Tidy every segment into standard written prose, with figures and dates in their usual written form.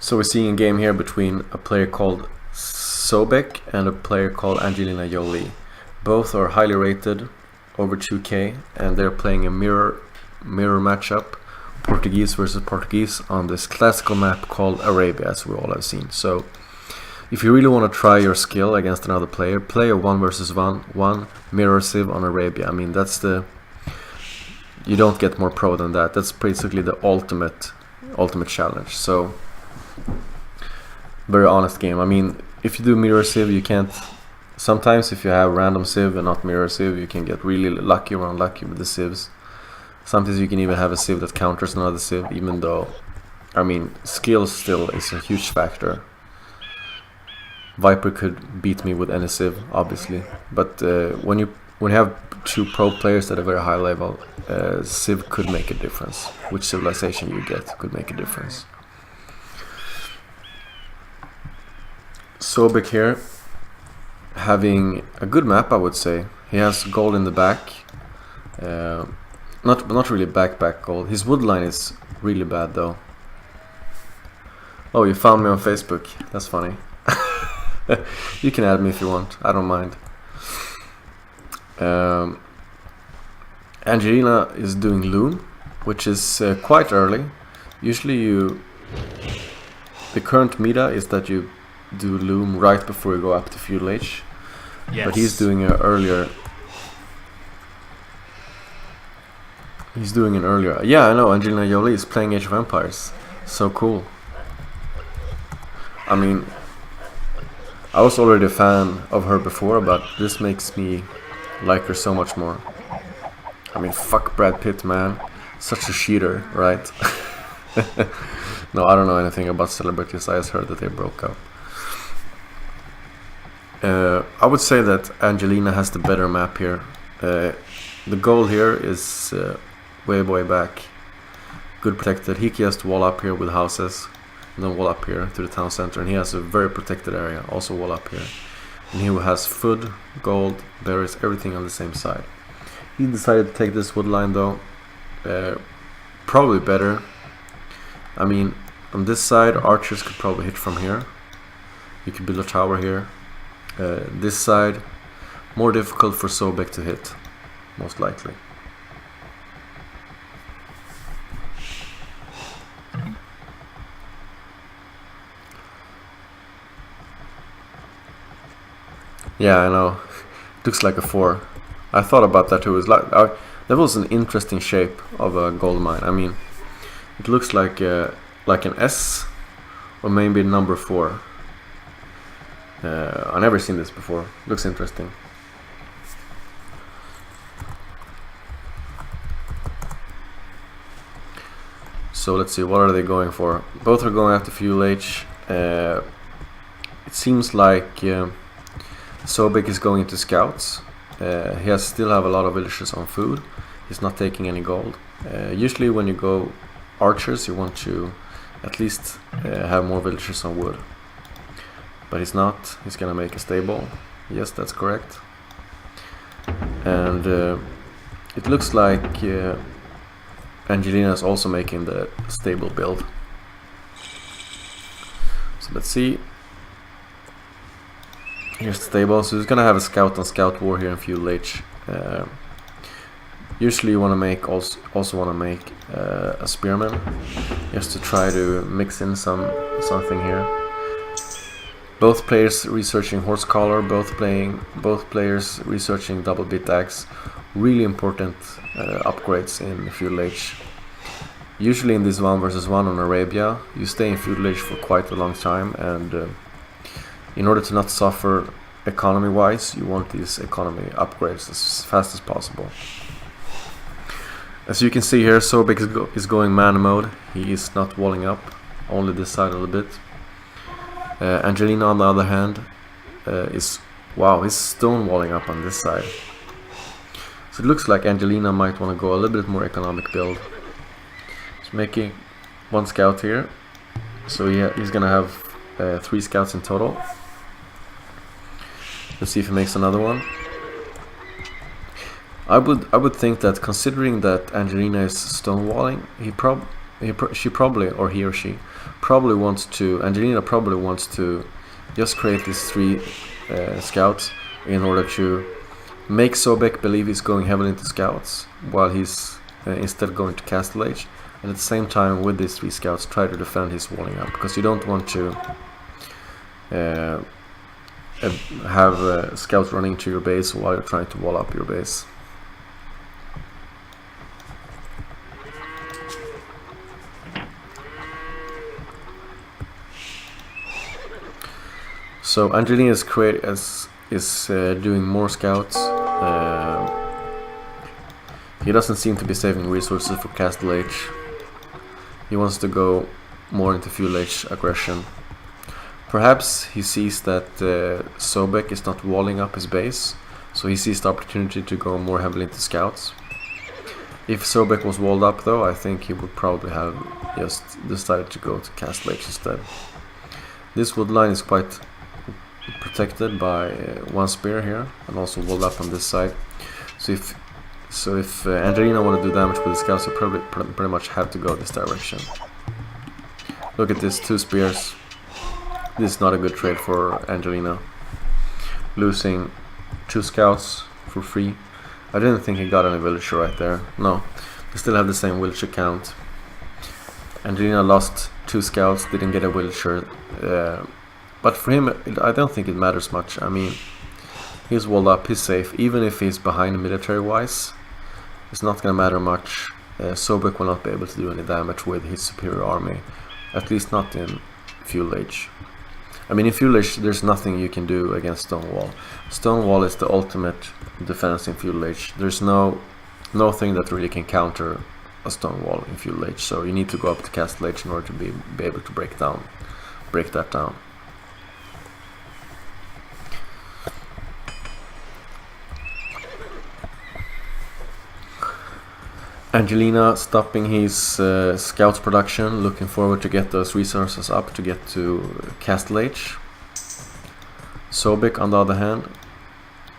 So we're seeing a game here between a player called Sobek and a player called AngelinaJolie. Both are highly rated, over 2k, and they're playing a mirror matchup, Portuguese versus Portuguese, on this classical map called Arabia, as we all have seen. So if you really want to try your skill against another player, play a 1 versus 1 mirror civ on Arabia. I mean, that's the... you don't get more pro than that. That's basically the ultimate challenge. So very honest game. I mean, if you do mirror civ, you can't... sometimes if you have random civ and not mirror civ, you can get really lucky or unlucky with the civs. Sometimes you can even have a civ that counters another civ, even though, I mean, skill still is a huge factor. Viper could beat me with any civ, obviously, but when you have two pro players at a very high level, civ could make a difference. Which civilization you get could make a difference. Sobek here, having a good map, I would say. He has gold in the back, not really back gold. His wood line is really bad though. Oh, you found me on Facebook. That's funny. You can add me if you want. I don't mind. Angelina is doing loom, which is quite early. Usually the current meta is that you do loom right before you go up to feudal age. Yes. But he's doing it earlier. He's doing it earlier. Yeah, I know. AngelinaJolie is playing Age of Empires. So cool. I mean, I was already a fan of her before, but this makes me like her so much more. I mean, fuck Brad Pitt, man. Such a cheater, right? No, I don't know anything about celebrities. I just heard that they broke up. I would say that Angelina has the better map here. The goal here is way back. Good protected. He can just wall up here with houses, and then wall up here to the town center. And he has a very protected area, also wall up here. And he has food, gold, berries, everything on the same side. He decided to take this wood line though. Probably better. I mean, on this side, archers could probably hit from here. You could build a tower here. This side, more difficult for Sobek to hit, most likely. Yeah, I know. Looks like a 4. I thought about that too. It was like that was an interesting shape of a gold mine. I mean, it looks like an S or maybe number 4. I've never seen this before. Looks interesting. So let's see, what are they going for? Both are going after feudal age. It seems like Sobek is going into scouts. He still have a lot of villagers on food. He's not taking any gold. Usually when you go archers, you want to at least have more villagers on wood. But he's not. He's gonna make a stable. Yes, that's correct. And it looks like Angelina is also making the stable build. So let's see. Here's the stable. So he's gonna have a scout on scout war here in feudal age. Usually you want to make also want to make a spearman, just to try to mix in something here. Both players researching horse collar, both players researching double bit axe. Really important upgrades in feudal age. Usually in this 1 versus 1 on Arabia, you stay in feudal age for quite a long time, and in order to not suffer economy wise, you want these economy upgrades as fast as possible. As you can see here, Sobek is going man mode. He is not walling up, only this side a little bit. Angelina, on the other hand, is stone walling up on this side. So it looks like Angelina might want to go a little bit more economic build. He's making 1 scout here, so yeah, he's gonna have 3 scouts in total. Let's see if he makes another one. I would think that, considering that Angelina is stonewalling, she probably, or he or she, probably wants to, Angelina probably wants to just create these 3 scouts in order to make Sobek believe he's going heavily into scouts, while he's instead going to Castle Age, and at the same time with these 3 scouts try to defend his walling up, because you don't want to have scouts running to your base while you're trying to wall up your base. So Angelina is doing more scouts. He doesn't seem to be saving resources for Castle Age. He wants to go more into Fuel Age aggression. Perhaps he sees that Sobek is not walling up his base, so he sees the opportunity to go more heavily into scouts. If Sobek was walled up though, I think he would probably have just decided to go to Castle Age instead. This wood line is quite protected by 1 spear here, and also walled up on this side. So if Angelina want to do damage with the scouts, you probably pretty much have to go this direction. Look at this, 2 spears. This is not a good trade for Angelina. Losing 2 scouts for free. I didn't think he got any villager right there. No, they still have the same villager count. Angelina lost 2 scouts, didn't get a villager. But for him, I don't think it matters much. I mean, he's walled up, he's safe. Even if he's behind military-wise, it's not gonna matter much. Sobek will not be able to do any damage with his superior army. At least not in Fuel Age. I mean, in Fuel Age, there's nothing you can do against Stonewall. Stonewall is the ultimate defense in Fuel Age. There's no thing that really can counter a Stonewall in Fuel Age. So you need to go up to Castle Age in order to be able to break that down. Angelina stopping his scouts production, looking forward to get those resources up to get to Castle Age. Sobek on the other hand,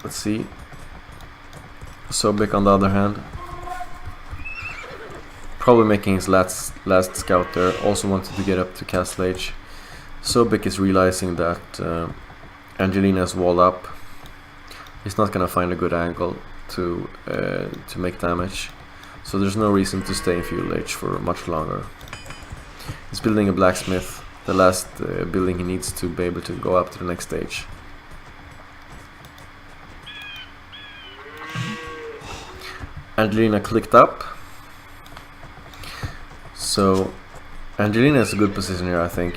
let's see. Sobek on the other hand, probably making his last scout there, also wanted to get up to Castle Age. Sobek is realizing that Angelina is walled up. He's not gonna find a good angle to make damage. So there's no reason to stay in Fuel Age for much longer. He's building a blacksmith, the last building he needs to be able to go up to the next stage. Angelina clicked up. So Angelina is a good position here, I think.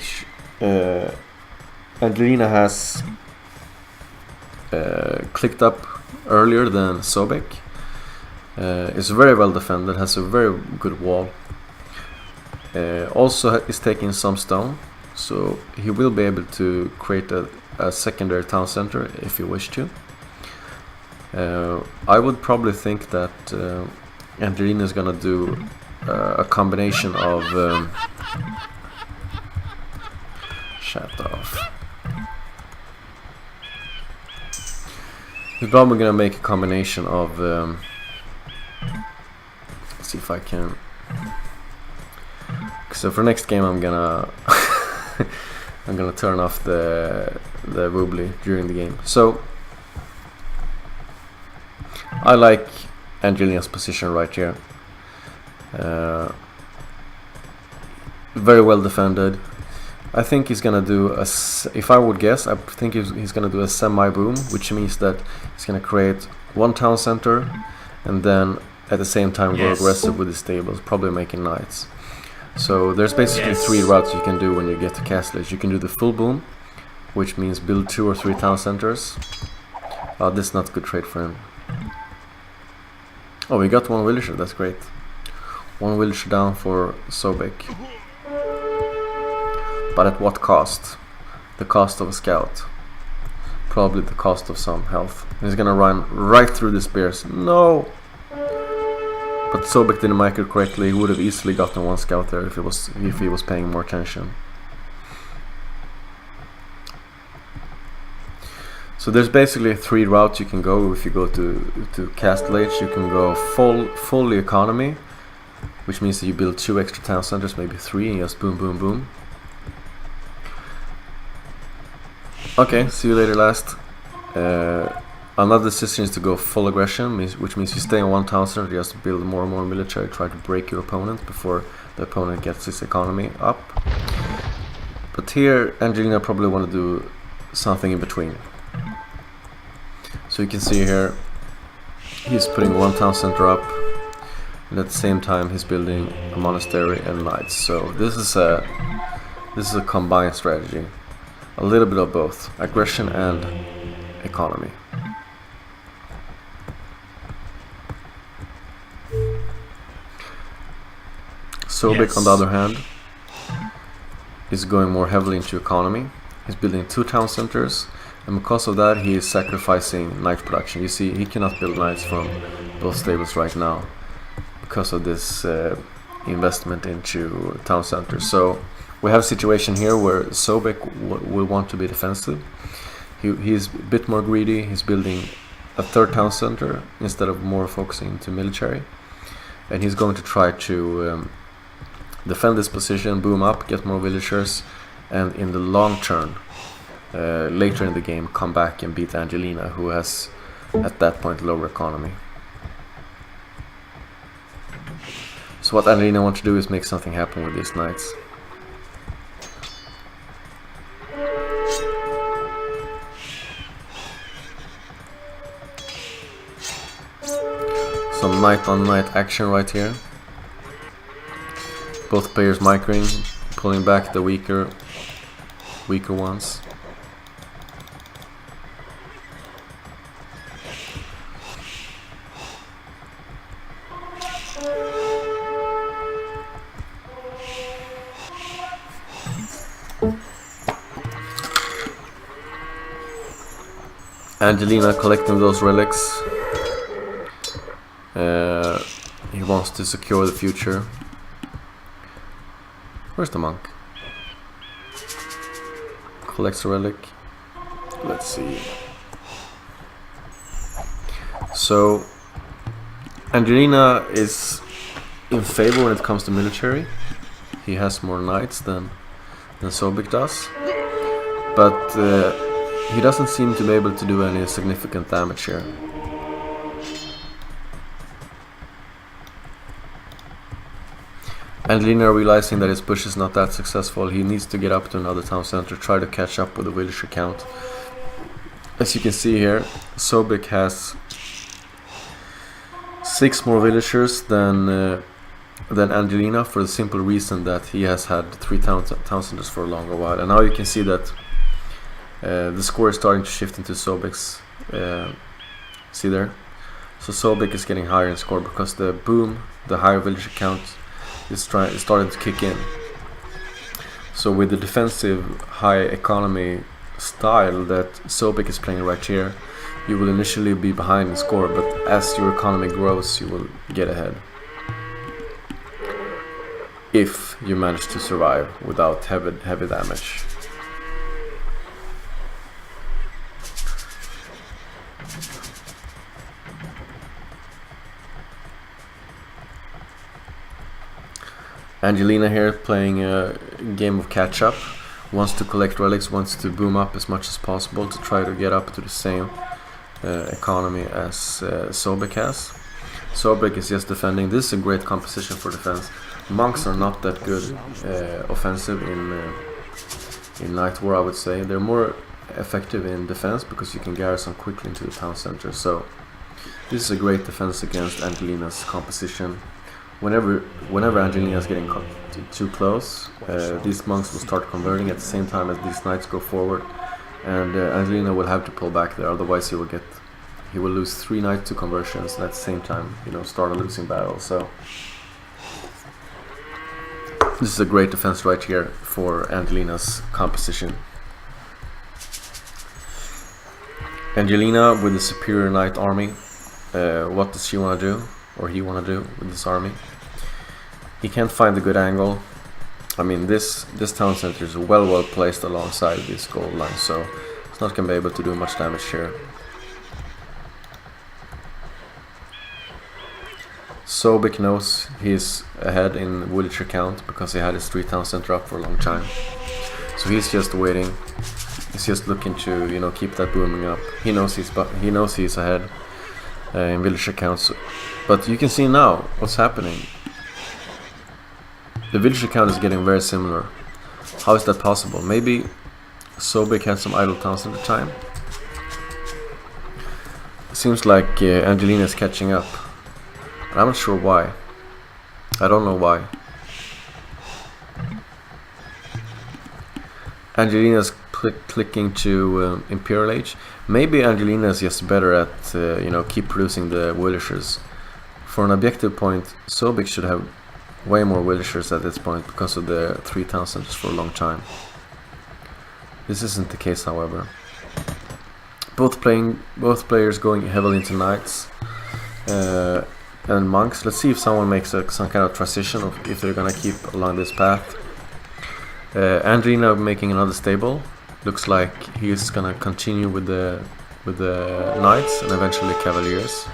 Angelina has clicked up earlier than Sobek. Is very well defended, has a very good wall. Also is taking some stone, so he will be able to create a secondary town center if he wish to. I would probably think that Angelina is gonna do a combination of shut off. He's probably gonna make a combination of let's see if I can. So for next game I'm gonna I'm gonna turn off the woobly during the game. So I like Angelina's position right here. Very well defended. I think he's gonna do a, if I would guess, I think he's gonna do a semi-boom, which means that he's gonna create one town center and then at the same time go aggressive with his stables, probably making knights. So there's basically three routes you can do when you get to Castle Age. You can do the full boom, which means build 2 or 3 town centers. This is not a good trade for him. Oh, we got one villager, that's great. One villager down for Sobek. But at what cost? The cost of a scout. Probably the cost of some health. He's gonna run right through the spears. No! But Sobek didn't make it correctly. He would have easily gotten one scout there if he was paying more attention. So there's basically 3 routes you can go if you go to Castle Age. You can go full economy, which means that you build 2 extra town centers, maybe 3, and just boom, boom, boom. Okay, see you later, last. Another decision is to go full aggression, which means you stay on 1 town center, just build more and more military, try to break your opponent before the opponent gets his economy up. But here, Angelina probably want to do something in between. So you can see here, he's putting 1 town center up, and at the same time he's building a monastery and knights. So this is a combined strategy, a little bit of both aggression and economy. Sobek, on the other hand, is going more heavily into economy. He's building 2 town centers, and because of that he is sacrificing knight production. You see, he cannot build knights from both stables right now because of this investment into town centers. So we have a situation here where Sobek will want to be defensive. He's a bit more greedy. He's building a 3rd town center instead of more focusing to military, and he's going to try to defend this position, boom up, get more villagers, and in the long term, later in the game, come back and beat Angelina, who has at that point lower economy. So what Angelina wants to do is make something happen with these knights. Some knight on knight action right here. Both players microing, pulling back the weaker ones. Angelina collecting those relics. He wants to secure the future. Where's the monk? Collects a relic. Let's see. So Angelina is in favor when it comes to military. He has more knights than Sobek does, but he doesn't seem to be able to do any significant damage here. Angelina, realizing that his push is not that successful, he needs to get up to another town center, try to catch up with the villager count. As you can see here, Sobek has 6 more villagers than Angelina, for the simple reason that he has had 3 town centers for a longer while. And now you can see that the score is starting to shift into Sobek's. See there? So Sobek is getting higher in score because the boom, the higher villager count, is starting to kick in. So with the defensive high economy style that Sobek is playing right here, you will initially be behind in score, but as your economy grows you will get ahead, if you manage to survive without heavy damage. Angelina here playing a game of catch up, wants to collect relics, wants to boom up as much as possible to try to get up to the same economy as Sobek has. Sobek is just defending. This is a great composition for defense. Monks are not that good offensive in Night War, I would say. They're more effective in defense because you can garrison quickly into the town center. So this is a great defense against Angelina's composition. Whenever Angelina is getting too close, these monks will start converting at the same time as these knights go forward, and Angelina will have to pull back there. Otherwise, he will lose 3 knight to conversions, and at the same time, start a losing battle. So this is a great defense right here for Angelina's composition. Angelina with the superior knight army. What does she want to do, or he want to do with this army? He can't find a good angle. I mean, this town center is well placed alongside this gold line, so it's not going to be able to do much damage here. Sobek knows he's ahead in villager count because he had his 3 town center up for a long time. So he's just waiting. He's just looking to, you know, keep that booming up. He knows he's ahead in villager counts. But you can see now what's happening. The villager count is getting very similar. How is that possible? Maybe Sobek had some idle towns at the time. It seems like Angelina is catching up. And I'm not sure why. I don't know why. Angelina's clicking to Imperial Age. Maybe Angelina is just better at you know, keep producing the villagers. For an objective point, Sobek should have way more villagers at this point because of the 3 town centers for a long time. This isn't the case, however. Both players going heavily into knights and monks. Let's see if someone makes some kind of transition, of if they're gonna keep along this path. Angelina making another stable. Looks like he's gonna continue with the knights and eventually cavaliers.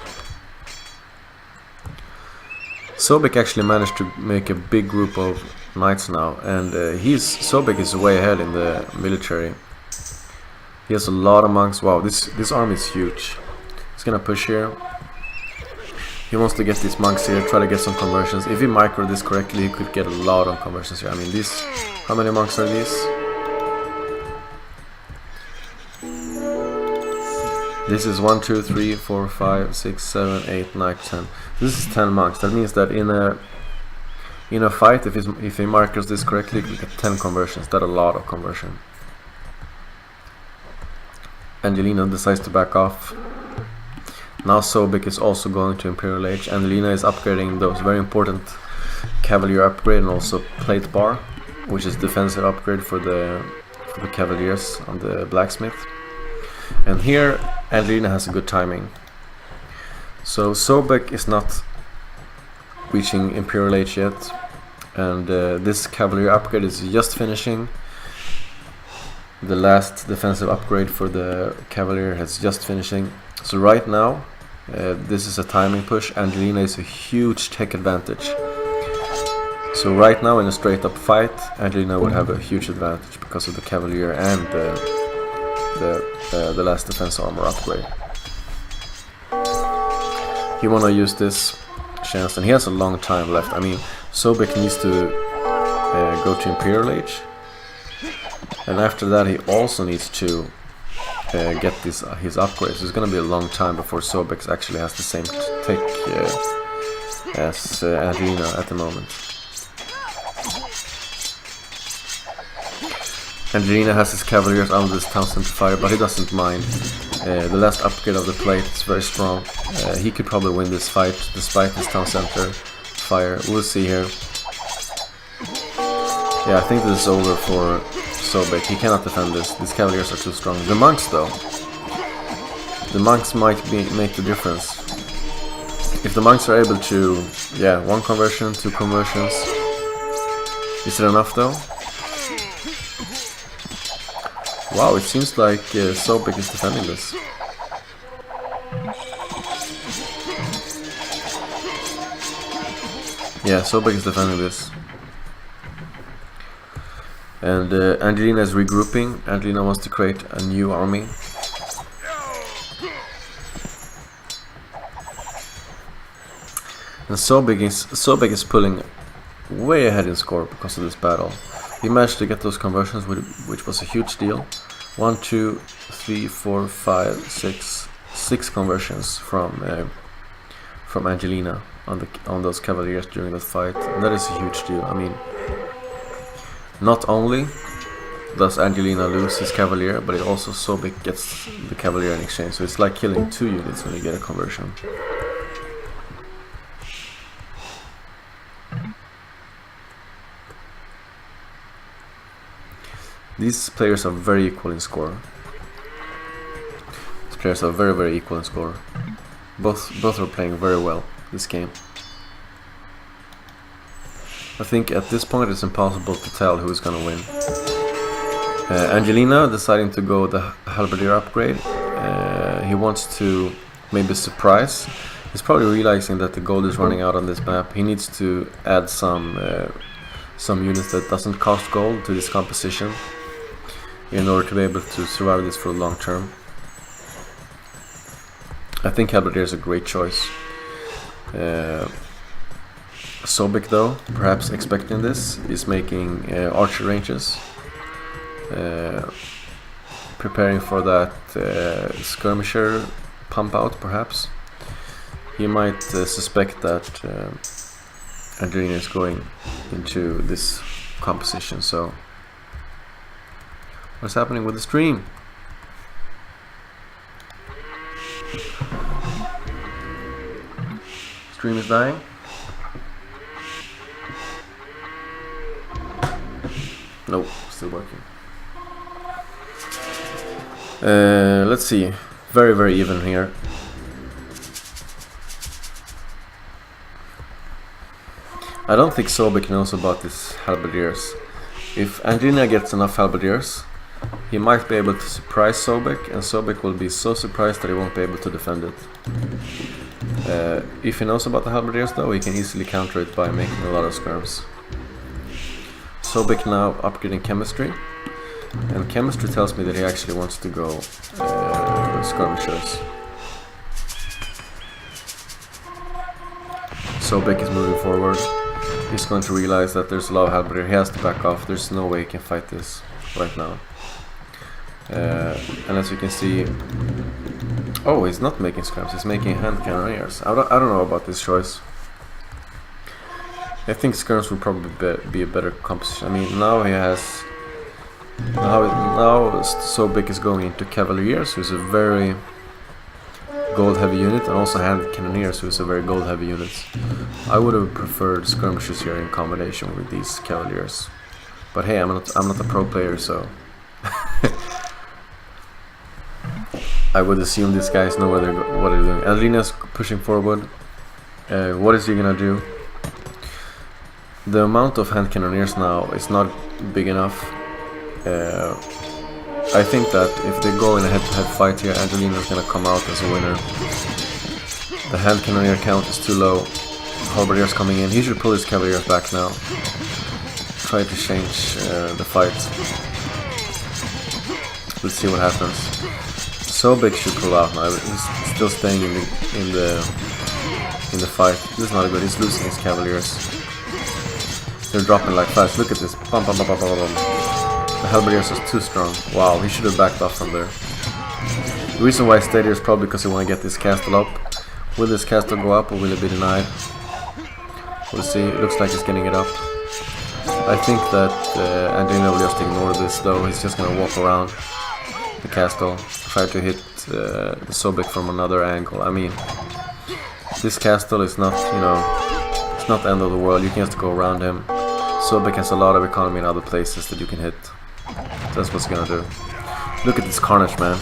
Sobek actually managed to make a big group of knights now, and Sobek is way ahead in the military. He has a lot of monks. Wow, this army is huge. He's gonna push here. He wants to get these monks here, try to get some conversions. If he micro this correctly, he could get a lot of conversions here. I mean, these, how many monks are these? This is 1, 2, 3, 4, 5, 6, 7, 8, 9, 10. This is 10 monks. That means that in a fight, if he markers this correctly, he could get 10 conversions. That's a lot of conversion. Angelina decides to back off. Now Sobek is also going to Imperial Age. Angelina is upgrading those very important Cavalier upgrade and also Plate Bar, which is defensive upgrade for the Cavaliers on the Blacksmith. And here Angelina has a good timing. So Sobek is not reaching Imperial Age yet, and this Cavalier upgrade is just finishing. The last defensive upgrade for the Cavalier has just finishing. So right now, this is a timing push. Angelina is a huge tech advantage. So right now in a straight up fight, Angelina would have a huge advantage because of the Cavalier and the last defense armor upgrade. He wanna use this chance, and he has a long time left. I mean, Sobek needs to go to Imperial Age, and after that he also needs to get his upgrades. It's gonna be a long time before Sobek actually has the same tech as Angelina at the moment. Angelina has his cavaliers under this town center fire, but he doesn't mind. The last upgrade of the plate is very strong. He could probably win this fight despite his town center fire. We'll see here. Yeah, I think this is over for Sobek. He cannot defend this. These cavaliers are too strong. The monks though. The monks might make the difference. If the monks are able to, yeah, 1 conversion, 2 conversions. Is it enough though? Wow, it seems like Sobek is defending this. Yeah, Sobek is defending this. And Angelina is regrouping. Angelina wants to create a new army. And Sobek is pulling way ahead in score because of this battle. He managed to get those conversions, which was a huge deal. 1, 2, 3, 4, 5, 6 conversions from Angelina on those cavaliers during that fight. And that is a huge deal. I mean, not only does Angelina lose his cavalier, but it also Sobek gets the cavalier in exchange. So it's like killing 2 units when you get a conversion. These players are very equal in score. These players are very, very equal in score. Both are playing very well this game. I think at this point it's impossible to tell who is gonna win. Angelina deciding to go the halberdier upgrade. He wants to maybe surprise. He's probably realizing that the gold is running out on this map. He needs to add some units that doesn't cost gold to this composition in order to be able to survive this for the long term. I think Halberdier is a great choice. Sobek, though, perhaps expecting this, is making archer ranges, preparing for that skirmisher pump out, perhaps. He might suspect that Angelina is going into this composition, so what's happening with the stream? Stream is dying. Nope, still working. Let's see. Very, very even here. I don't think Sobek knows about this halberdiers. If Angelina gets enough halberdiers, he might be able to surprise Sobek, and Sobek will be so surprised that he won't be able to defend it. If he knows about the halberdiers, though, he can easily counter it by making a lot of skirms. Sobek now upgrading chemistry, and chemistry tells me that he actually wants to go skirmishers. Sobek is moving forward. He's going to realize that there's a lot of halberdier. He has to back off. There's no way he can fight this right now. And as you can see, oh, he's not making skirms. He's making hand cannoneers. I don't know about this choice. I think skirms will probably be a better composition. I mean, now he has. Now Sobek is going into cavaliers, who's a very gold-heavy unit, and also hand cannoneers, who's a very gold-heavy unit. I would have preferred skirmishers here in combination with these cavaliers, but hey, I'm not a pro player, so I would assume these guys know what they're doing. Angelina's pushing forward. What is he gonna do? The amount of hand cannoneers now is not big enough. I think that if they go in a head-to-head fight here, Angelina's gonna come out as a winner. The hand cannoneer count is too low. Halberdier's coming in. He should pull his cavaliers back now. Try to change the fight. Let's see what happens. Sobek should pull out now. He's still staying in the fight. This is not good. He's losing his cavaliers. They're dropping like flash. Look at this. Bum, bum, bum, bum, bum, bum. The halberdiers is too strong. Wow, he should have backed off from there. The reason why he stayed here is probably because he want to get this castle up. Will this castle go up or will it be denied? We'll see. It looks like he's getting it up. I think that Angelina will just ignore this, though. He's just going to walk around the castle, try to hit the Sobek from another angle. I mean, this castle is not, it's not the end of the world. You can just go around him. Sobek has a lot of economy in other places that you can hit. That's what's gonna do. Look at this carnage, man.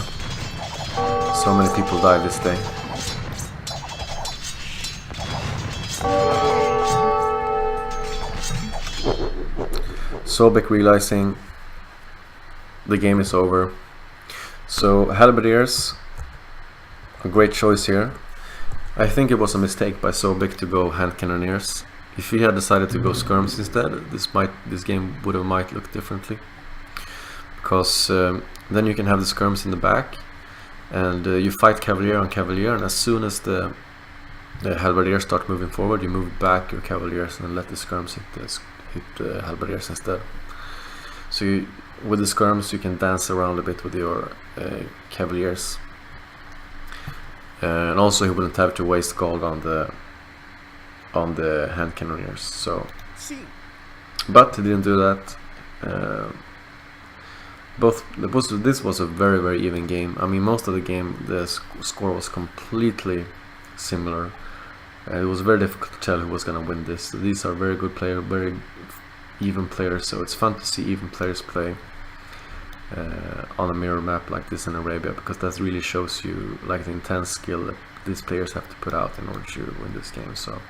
So many people died this day. Sobek realizing the game is over. So halberdiers, a great choice here. I think it was a mistake by Sobek to go hand cannoneers. If he had decided to go skirms instead, this game might look differently. Because then you can have the skirms in the back, and you fight cavalier on cavalier, and as soon as the halberdiers start moving forward, you move back your cavaliers and let the skirms hit the halberdiers instead. So with the skirms you can dance around a bit with your cavaliers, and also he wouldn't have to waste gold on the hand cannoneers. So, but he didn't do that. This was a very, very even game. I mean, most of the game the score was completely similar. It was very difficult to tell who was going to win this. These are very good players, very even players, so it's fun to see even players play on a mirror map like this in Arabia, because that really shows you like the intense skill that these players have to put out in order to win this game. So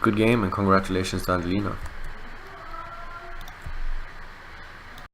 good game, and congratulations to Angelina.